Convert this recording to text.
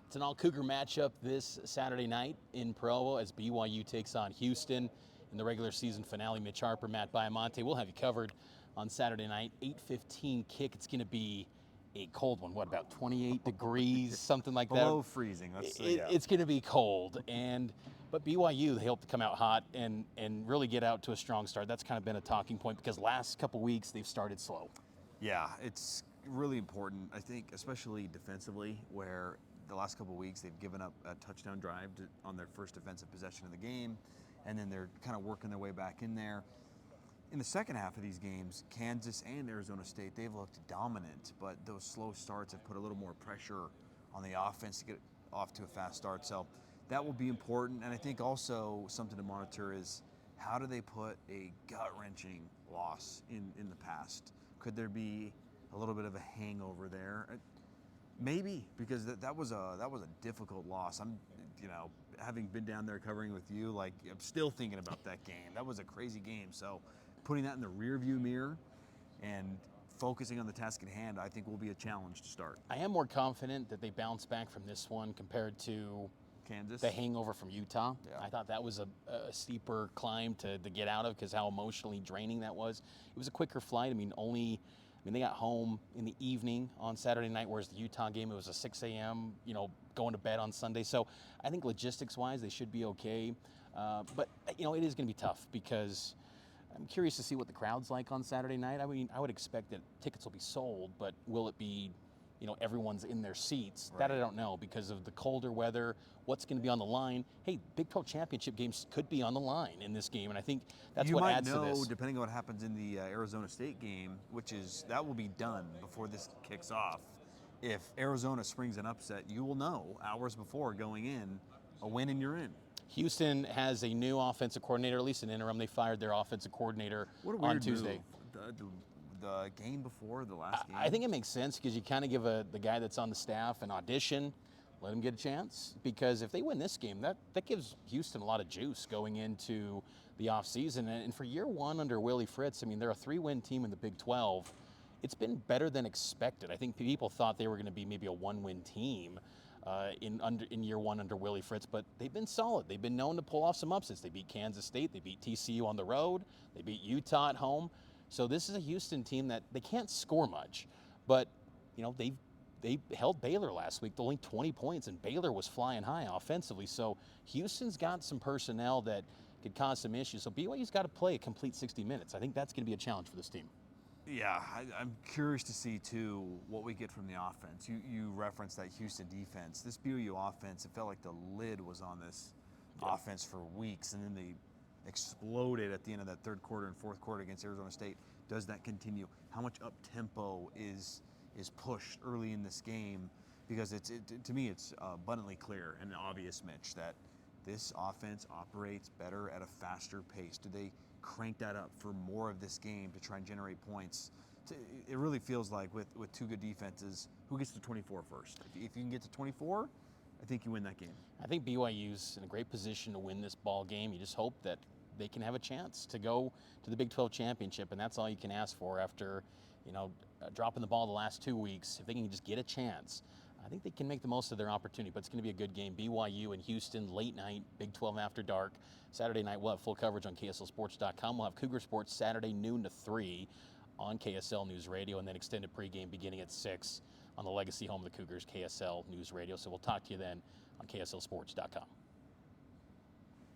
It's an all-Cougar matchup this Saturday night in Provo as BYU takes on Houston in the regular season finale. Mitch, Harper, Matt Baiamonte, we'll have you covered on Saturday night. 8:15 kick. It's going to be a cold one. What, about 28 degrees, something like that? Below freezing. It's going to be cold, but BYU, they hope to come out hot and really get out to a strong start. That's kind of been a talking point because last couple weeks they've started slow. Yeah, it's really important, I think, especially defensively, where the last couple of weeks they've given up a touchdown drive on their first defensive possession of the game, and then they're kind of working their way back in there. In the second half of these games, Kansas and Arizona State, they've looked dominant, but those slow starts have put a little more pressure on the offense to get off to a fast start. So that will be important, and I think also something to monitor is how do they put a gut-wrenching loss in the past? Could there be a little bit of a hangover there? Maybe, because that was a difficult loss. I'm, having been down there covering with you, I'm still thinking about that game. That was a crazy game. So putting that in the rearview mirror and focusing on the task at hand, I think will be a challenge to start. I am more confident that they bounce back from this one compared to Kansas, the hangover from Utah. Yeah. I thought that was a steeper climb to get out of because how emotionally draining that was. It was a quicker flight. They got home in the evening on Saturday night, whereas the Utah game, it was a 6 a.m., going to bed on Sunday. So I think logistics-wise, they should be okay. But it is going to be tough because I'm curious to see what the crowd's like on Saturday night. I would expect that tickets will be sold, but will it be everyone's in their seats? Right. That I don't know because of the colder weather, what's going to be on the line. Hey, Big 12 championship games could be on the line in this game, and I think that's what adds to this. Depending on what happens in the Arizona State game, that will be done before this kicks off. If Arizona springs an upset, you will know hours before going in, a win and you're in. Houston has a new offensive coordinator, at least an interim. They fired their offensive coordinator on Tuesday. The game before the last game? I think it makes sense because you kind of give the guy that's on the staff an audition, let him get a chance. Because if they win this game, that gives Houston a lot of juice going into the offseason. And for year one under Willie Fritz, they're a 3-win team in the Big 12. It's been better than expected. I think people thought they were going to be maybe a 1-win team in year one under Willie Fritz, but they've been solid. They've been known to pull off some upsets. They beat Kansas State, they beat TCU on the road, they beat Utah at home. So this is a Houston team that they can't score much, but they held Baylor last week to only 20 points, and Baylor was flying high offensively. So Houston's got some personnel that could cause some issues. So BYU's got to play a complete 60 minutes. I think that's going to be a challenge for this team. Yeah, I'm curious to see, too, what we get from the offense. You referenced that Houston defense. This BYU offense, it felt like the lid was on this offense for weeks, and then they exploded at the end of that third quarter and fourth quarter against Arizona State. Does that continue? How much up-tempo is pushed early in this game? Because to me, it's abundantly clear and obvious, Mitch, that this offense operates better at a faster pace. Do they crank that up for more of this game to try and generate points? It really feels like with two good defenses, who gets to 24 first? If you can get to 24, I think you win that game. I think BYU's in a great position to win this ball game. You just hope that they can have a chance to go to the Big 12 championship, and that's all you can ask for after dropping the ball the last 2 weeks. If they can just get a chance, I think they can make the most of their opportunity, but it's going to be a good game. BYU and Houston, late night, Big 12 after dark. Saturday night, we'll have full coverage on KSLSports.com. We'll have Cougar Sports Saturday noon to 3 on KSL News Radio, and then extended pregame beginning at 6 on the legacy home of the Cougars, KSL News Radio. So we'll talk to you then on KSLSports.com.